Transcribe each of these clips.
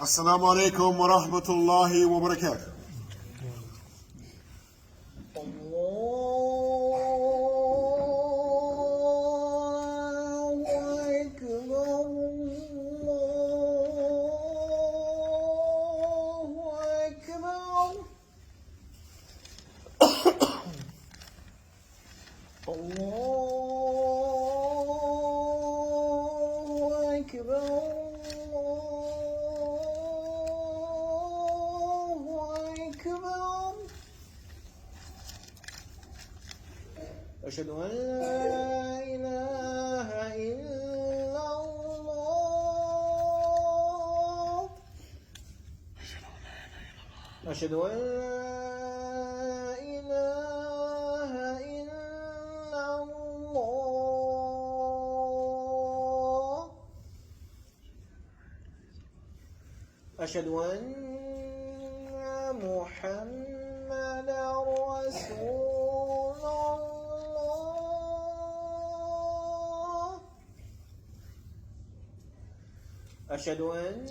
Assalamu alaikum wa rahmatullahi wa barakatuh. أشهد أن لا إله إلا الله أشهد أن لا إله إلا الله أشهد أن محمدا رسول الله أشهد أن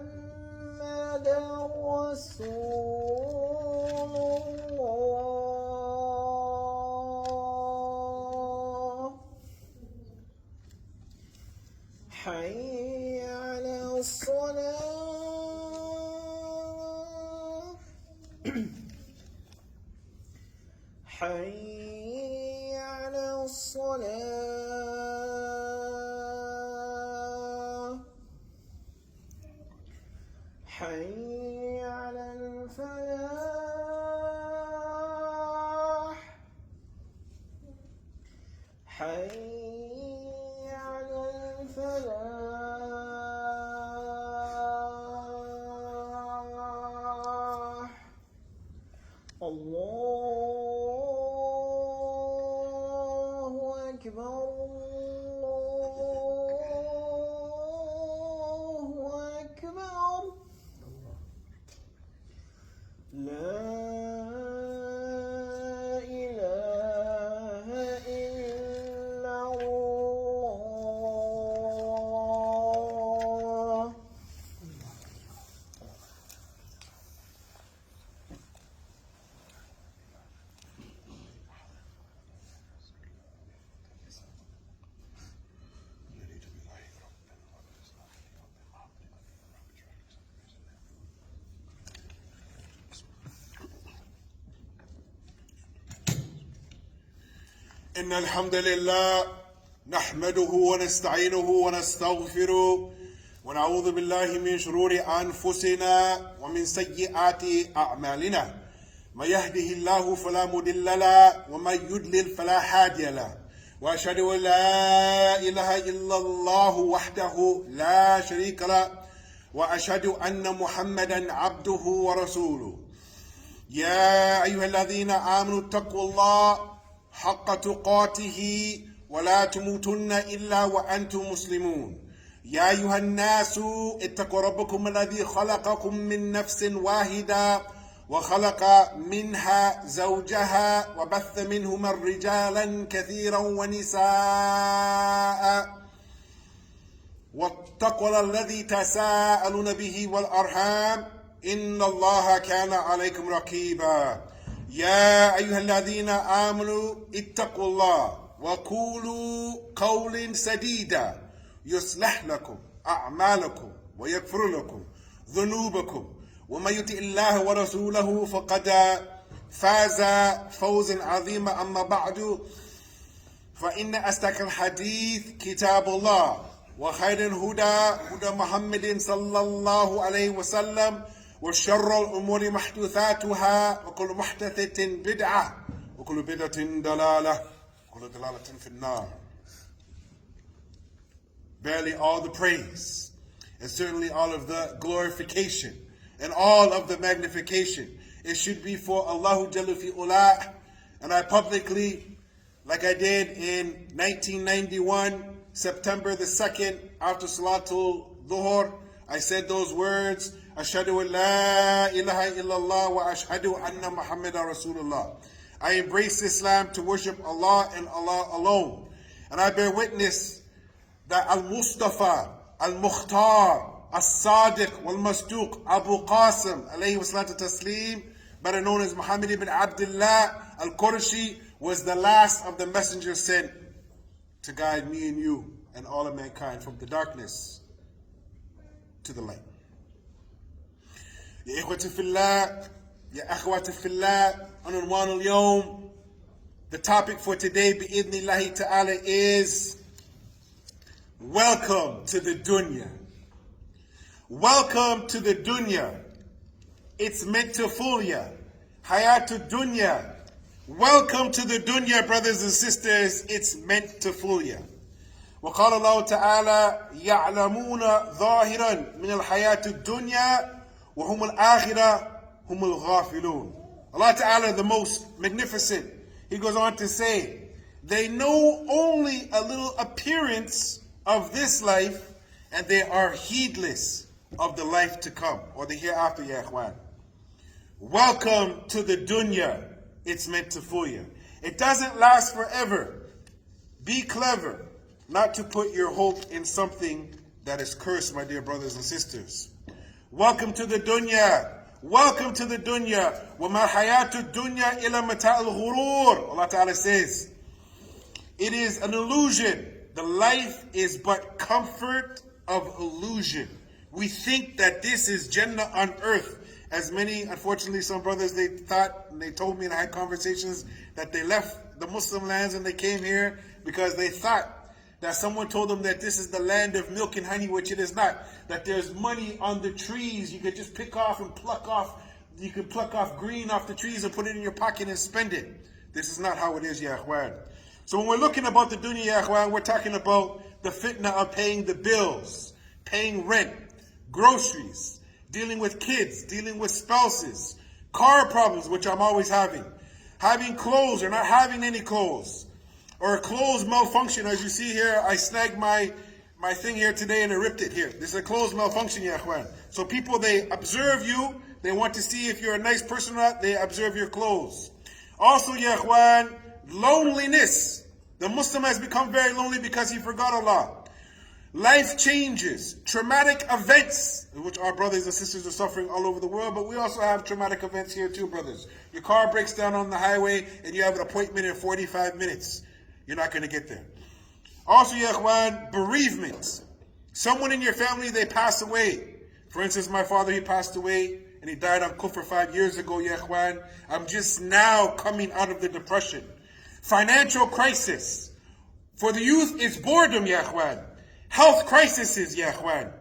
محمدا رسول الله حي على الصلاة حي على الصلاة حي على الفلاح حي على الفلاح الله أكبر الله أكبر لا إله إلا الله إن الحمد لله نحمده ونستعينه ونستغفره ونعوذ بالله من شرور أنفسنا ومن سيئات أعمالنا من يهده الله فلا مضل له ومن يضلل فلا هادي له وأشهد أن لا إله إلا الله وحده لا شريك له وأشهد أن محمدا عبده ورسوله يا أيها الذين آمنوا اتقوا الله حق تقاته ولا تموتن إلا وأنتم مسلمون يا أيها الناس اتقوا ربكم الذي خلقكم من نفس واحدة وخلق منها زوجها وبث منهما رجالا كثيرا ونساء واتقوا الذي تساءلون به والأرحام إن الله كان عليكم رقيبا يا أيها الذين آمنوا اتقوا الله وقولوا قولا سديدا يصلح لكم أعمالكم ويغفر لكم ذنوبكم ومن يطع الله ورسوله فقد فاز فوزا عظيما أما بعد فإن أصدق الحديث كتاب الله وخير الهدى هدى محمد صلى الله عليه وسلم وشر الأمور محدثاتها وكل محدثة بدعة وكل بدعة ضلالة وكل ضلالة في النار. Barely all the praise and certainly all of the glorification and all of the magnification it should be for Allah Jalla fi Ula. And I publicly, like I did in 1991, September the 2nd, after Salatul Dhuhr, I said those words, Ashhadu an la ilaha illallah wa ashhadu anna Muhammadan Rasulullah. I embrace Islam to worship Allah and Allah alone. And I bear witness that Al-Mustafa, Al-Mukhtar, As-Sadiq, Wal-Masduq, Abu Qasim, alayhi wa salatu taslim, better known as Muhammad ibn Abdullah Al-Qurashi, was the last of the messengers sent to guide me and you and all of mankind from the darkness to the light. يا إخوتي في الله يا أخواتي في الله عنوان اليوم. The topic for today بإذن الله تعالى is welcome to the dunya. Welcome to the dunya. It's meant to fool ya. Hayatu dunya. Welcome to the dunya, brothers and sisters. It's meant to fool ya. وقال الله تعالى يعلمون ظاهرا من الحياة الدنيا وهم الآخرة هم الغافلون. Allah Ta'ala, the most magnificent, He goes on to say, they know only a little appearance of this life and they are heedless of the life to come, or the hereafter, ya ikhwan. Welcome to the dunya. It's meant to fool you. It doesn't last forever. Be clever not to put your hope in something that is cursed, my dear brothers and sisters. Welcome to the dunya. Welcome to the dunya. وَمَا حَيَاةُ الدُّنْيَا إِلَى مَتَاعِ الْغُرُورِ. Allah Ta'ala says, it is an illusion. The life is but comfort of illusion. We think that this is Jannah on earth. As many, unfortunately, some brothers, they thought, and they told me, and I had conversations, that they left the Muslim lands and they came here because they thought that someone told them that this is the land of milk and honey, which it is not. That there's money on the trees. You could just pick off and pluck off. You can pluck off green off the trees and put it in your pocket and spend it. This is not how it is, ya ikhwan. So when we're looking about the dunya, ya ikhwan, we're talking about the fitna of paying the bills, paying rent, groceries, dealing with kids, dealing with spouses, car problems, which I'm always having clothes or not having any clothes, or clothes malfunction. As you see here, I snagged my thing here today and I ripped it here. This is a clothes malfunction, ya ikhwan. So people, they observe you, they want to see if you're a nice person or not, they observe your clothes. Also, ya ikhwan, loneliness. The Muslim has become very lonely because he forgot Allah. Life changes, traumatic events, which our brothers and sisters are suffering all over the world, but we also have traumatic events here too, brothers. Your car breaks down on the highway and you have an appointment in 45 minutes. You're not going to get there. Also, ya ikhwan, bereavement. Someone in your family, they pass away. For instance, my father, he passed away and he died on kufr 5 years ago, ya ikhwan. I'm just now coming out of the depression. Financial crisis. For the youth, it's boredom, ya ikhwan. Health crises, ya ikhwan.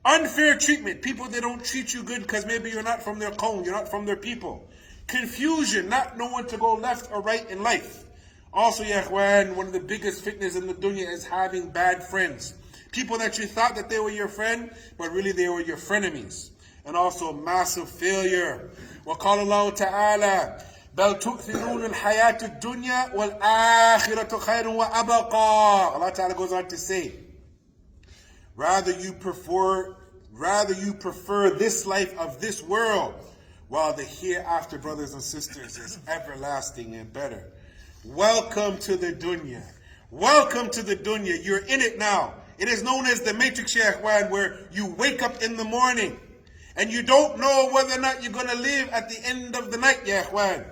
Unfair treatment. People, they don't treat you good because maybe you're not from their qawm, you're not from their people. Confusion, not knowing to go left or right in life. Also, ya ikhwan, one of the biggest fitness in the dunya is having bad friends. People that you thought that they were your friend, but really they were your frenemies. And also massive failure. وقال الله تعالى بل تؤثرون الحياة الدنيا والآخرة خير وأبقى. Allah Ta'ala goes on to say, Rather you prefer this life of this world, while the hereafter, brothers and sisters, is everlasting and better. Welcome to the dunya. Welcome to the dunya. You're in it now. It is known as the matrix, ya ikhwan, where you wake up in the morning and you don't know whether or not you're going to live at the end of the night, ya ikhwan.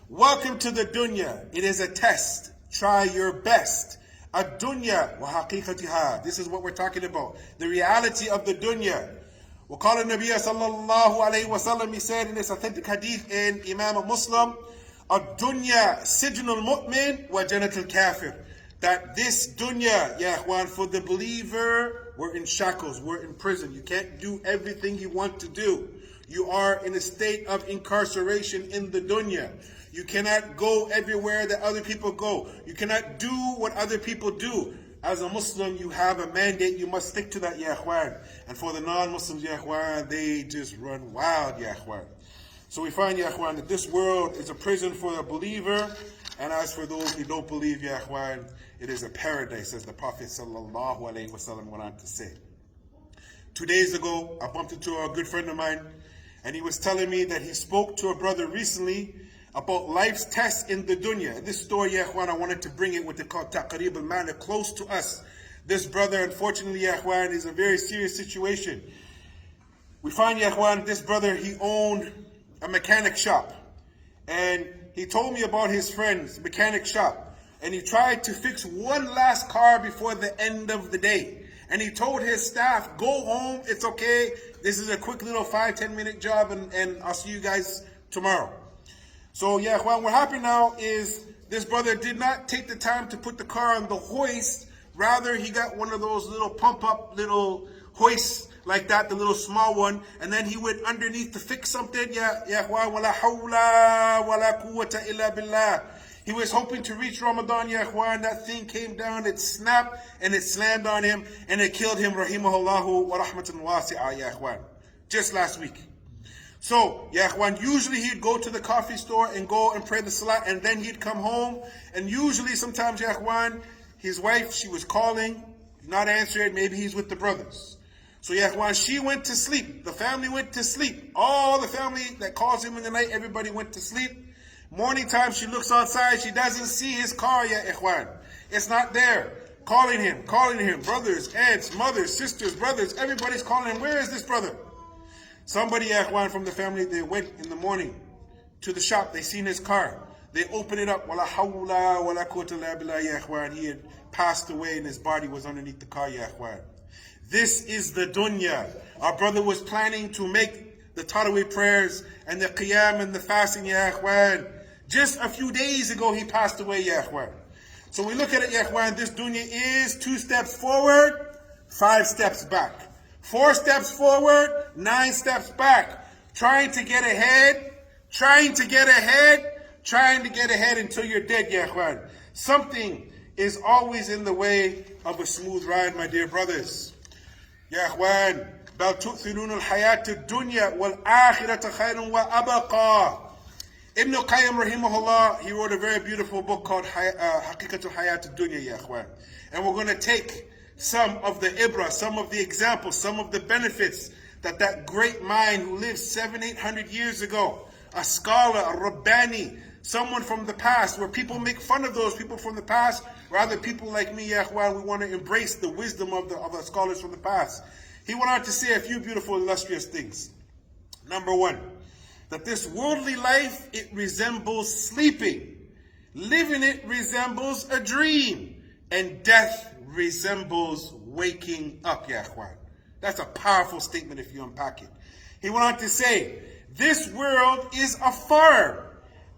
Welcome to the dunya. It is a test. Try your best. Ad-dunya wa haqiqatiha. This is what we're talking about. The reality of the dunya. وقال النبي صلى الله عليه وسلم, he said in this authentic hadith in Imam Muslim, Ad-dunya sijnul mu'min wa jannatul kafir. That this dunya, ya ikhwan, for the believer, we're in shackles, we're in prison. You can't do everything you want to do. You are in a state of incarceration in the dunya. You cannot go everywhere that other people go. You cannot do what other people do. As a Muslim, you have a mandate. You must stick to that, ya ikhwan. And for the non-Muslims, ya ikhwan, they just run wild, ya ikhwan. So we find, ya ikhwan, that this world is a prison for the believer. And as for those who don't believe, ya ikhwan, it is a paradise, as the Prophet sallallahu alaihi wasallam went on to say. 2 days ago, I bumped into a good friend of mine, and he was telling me that he spoke to a brother recently about life's tests in the dunya. This story, ya ikhwan, I wanted to bring it with the taqreeb al-ma'na close to us, This brother, unfortunately, ya ikhwan, is a very serious situation. We find, ya ikhwan, this brother, he owned a mechanic shop. And he told me about his friend's mechanic shop. And he tried to fix one last car before the end of the day. And he told his staff, go home, it's okay. This is a quick little 5-10 minute job and I'll see you guys tomorrow. So yeah, what happened now is this brother did not take the time to put the car on the hoist. Rather, he got one of those little pump-up little hoists like that, the little small one, and then he went underneath to fix something. Wala hawla wala quwwata illa billah. He was hoping to reach Ramadan, ya ikhwan. That thing came down, it snapped, and it slammed on him, and it killed him, rahimahullahu wa rahmatan wasi'ah, ya ikhwan. Just last week. So, ya ikhwan, usually he'd go to the coffee store and go and pray the salat, and then he'd come home, and usually sometimes, ya ikhwan, his wife, she was calling, not answering, maybe he's with the brothers. So ya ikhwan, she went to sleep. The family went to sleep. All the family that calls him in the night, everybody went to sleep. Morning time, she looks outside, she doesn't see his car ya ikhwan. It's not there. Calling him. Brothers, aunts, mothers, sisters, brothers, everybody's calling him. Where is this brother? Somebody, ya ikhwan, from the family, they went in the morning to the shop. They seen his car. They opened it up. Wala hawla wala quwwata illa billah, ya ikhwan. He had passed away and his body was underneath the car, ya ikhwan. This is the dunya. Our brother was planning to make the Taraweeh prayers and the qiyam and the fasting, ya ikhwan. Just a few days ago, he passed away, ya ikhwan. So we look at it, ya ikhwan, this dunya is 2 steps forward, 5 steps back. 4 steps forward, 9 steps back. Trying to get ahead until you're dead, ya ikhwan. Something is always in the way of a smooth ride, my dear brothers. Ya ikhwan, بل تؤثرون الحياة الدنيا والآخرة خير وأبقى. Ibn Qayyim rahimahullah, he wrote a very beautiful book called Haqiqatul Hayat Dunya, ya ikhwan. And we're going to take some of the ibra, some of the examples, some of the benefits that great mind who lived 700-800 years ago, a scholar, a Rabbani, someone from the past, where people make fun of those people from the past, rather people like me, ya ikhwan, we want to embrace the wisdom of the scholars from the past. He went on to say a few beautiful, illustrious things. Number 1, that this worldly life, it resembles sleeping. Living it resembles a dream. And death resembles waking up, ya ikhwan. That's a powerful statement if you unpack it. He went on to say, this world is a farm.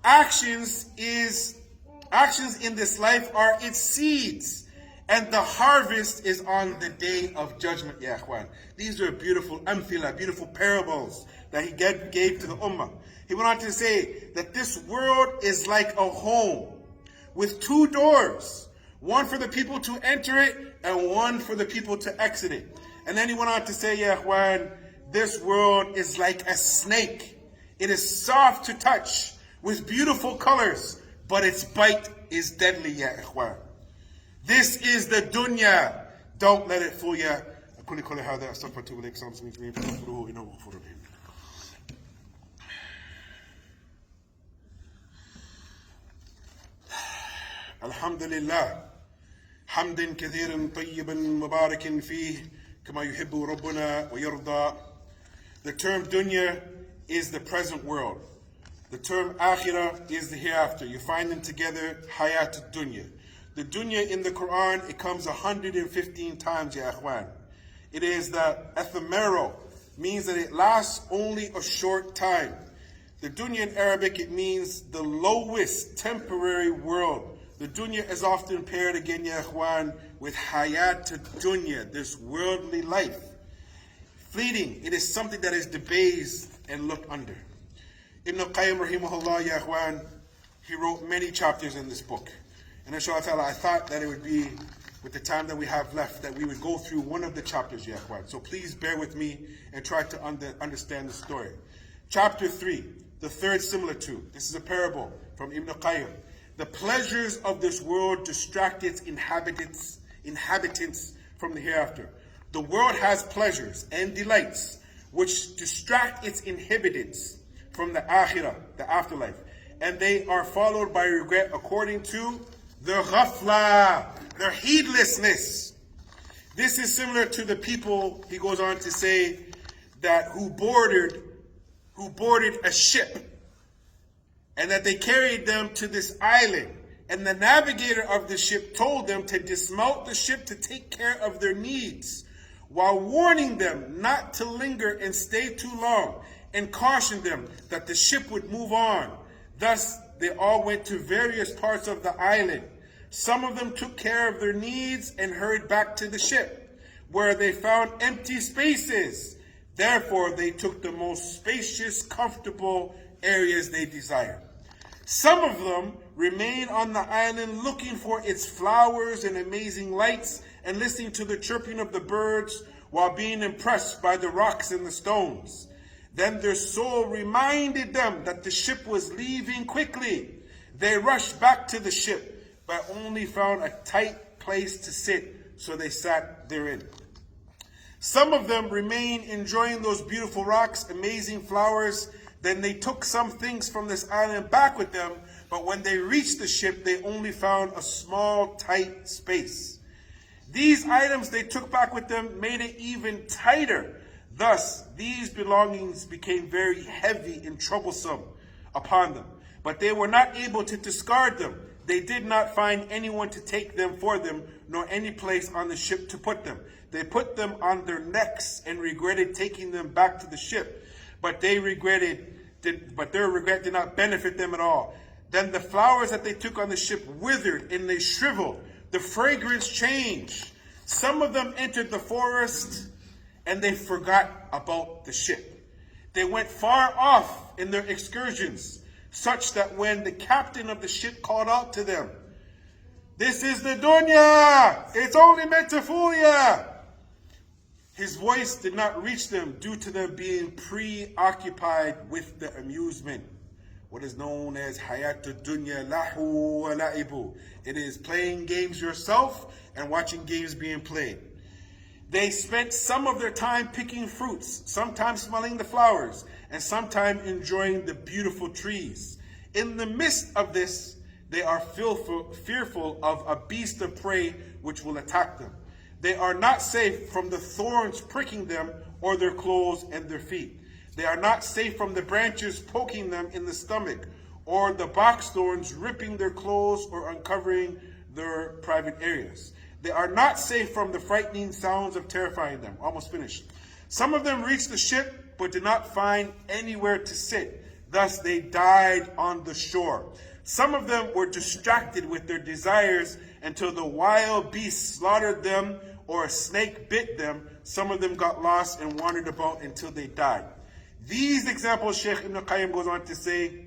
Actions in this life are its seeds. And the harvest is on the day of judgment, ya ikhwan. These are beautiful amthila, beautiful parables that he gave to the ummah. He went on to say that this world is like a home with 2 doors. One for the people to enter it and one for the people to exit it. And then he went on to say, ya ikhwan, this world is like a snake. It is soft to touch with beautiful colors, but its bite is deadly, ya ikhwan. This is the dunya. Don't let it fool you. Alhamdulillah. حمدا كثيرا طيبا مباركا فيه كما يحب ربنا ويرضى. The term dunya is the present world. The term akhirah is the hereafter. You find them together, hayat dunya. The dunya in the Quran, it comes 115 times, ya ikhwan. It is the ephemeral, means that it lasts only a short time. The dunya in Arabic, it means the lowest temporary world. The dunya is often paired again, ya ikhwan, with hayat dunya, this worldly life. Fleeting, it is something that is debased and looked under. Ibn Qayyim rahimahullah, ya ikhwan, he wrote many chapters in this book. And inshallah, I thought that it would be, with the time that we have left, that we would go through one of the chapters, ya ikhwan. So please bear with me and try to understand the story. Chapter 3, the third similitude. This is a parable from Ibn Qayyim. The pleasures of this world distract its inhabitants from the hereafter. The world has pleasures and delights which distract its inhabitants from the akhirah, the afterlife. And they are followed by regret according to their ghafla, their heedlessness. This is similar to the people, he goes on to say, that who boarded a ship, and that they carried them to this island. And the navigator of the ship told them to dismount the ship to take care of their needs, while warning them not to linger and stay too long, and cautioned them that the ship would move on. Thus, they all went to various parts of the island. Some of them took care of their needs and hurried back to the ship, where they found empty spaces. Therefore, they took the most spacious, comfortable areas they desired. Some of them remained on the island looking for its flowers and amazing lights and listening to the chirping of the birds while being impressed by the rocks and the stones. Then their soul reminded them that the ship was leaving quickly. They rushed back to the ship, but only found a tight place to sit, so they sat therein. Some of them remained enjoying those beautiful rocks, amazing flowers. Then they took some things from this island back with them, but when they reached the ship, they only found a small, tight space. These items they took back with them made it even tighter. Thus, these belongings became very heavy and troublesome upon them, but they were not able to discard them. They did not find anyone to take them for them, nor any place on the ship to put them. They put them on their necks and regretted taking them back to the ship, but their regret did not benefit them at all. Then the flowers that they took on the ship withered and they shriveled. The fragrance changed. Some of them entered the forest and they forgot about the ship. They went far off in their excursions, such that when the captain of the ship called out to them, "This is the Dunya! It's only meant to fool ya!" his voice did not reach them due to them being preoccupied with the amusement. What is known as Hayatu Dunya Lahu wa La'ibu. It is playing games yourself and watching games being played. They spent some of their time picking fruits, sometimes smelling the flowers, and sometimes enjoying the beautiful trees. In the midst of this, they are fearful of a beast of prey which will attack them. They are not safe from the thorns pricking them or their clothes and their feet. They are not safe from the branches poking them in the stomach, or the box thorns ripping their clothes or uncovering their private areas. They are not safe from the frightening sounds of terrifying them. Almost finished. Some of them reached the ship, but did not find anywhere to sit. Thus they died on the shore. Some of them were distracted with their desires until the wild beasts slaughtered them or a snake bit them. Some of them got lost and wandered about until they died. These examples, Sheikh Ibn Qayyim goes on to say,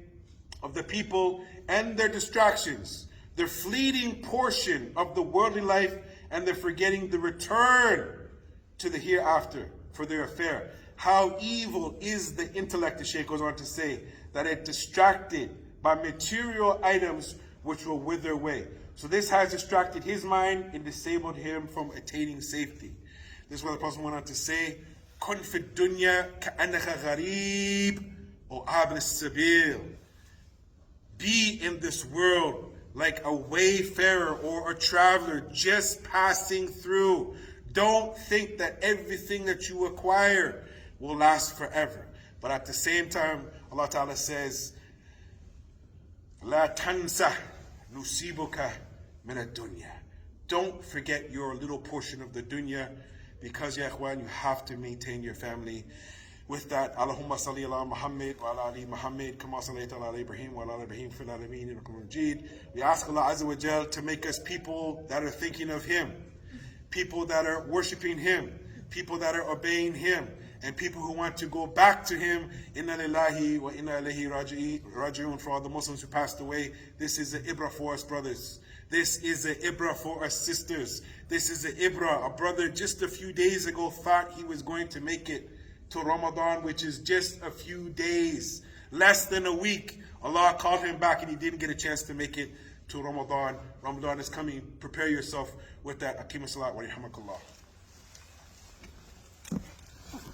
of the people and their distractions, their fleeting portion of the worldly life, and their forgetting the return to the hereafter for their affair. How evil is the intellect, the Shaykh goes on to say, that it distracted by material items which will wither away. So this has distracted his mind and disabled him from attaining safety. This is what the Prophet went on to say, "Kun fi dunya ka'annaka gharib o abr as-sabil." Be in this world like a wayfarer or a traveler just passing through. Don't think that everything that you acquire will last forever. But at the same time, Allah Ta'ala says, "La tansa nusibuka min ad-dunya." Don't forget your little portion of the dunya, because ya ikhwan, you have to maintain your family. With that, Allahumma salli ala Muhammad wa ala ali Muhammad, kama sallaita ala Ibrahim wa ala Ibrahim fil alamin innakum majid. We ask Allah Azza wa Jal to make us people that are thinking of Him, people that are worshiping Him, people that are obeying Him, and people who want to go back to Him. Inna lillahi wa inna ilayhi raji'un. For all the Muslims who passed away, this is an Ibra for us, brothers. This is an Ibra for us, sisters. This is an Ibra. A brother just a few days ago thought he was going to make it to Ramadan, which is just a few days, less than a week. Allah called him back and he didn't get a chance to make it to Ramadan. Ramadan is coming. Prepare yourself with that. Akim as-salat wa rahmakallah.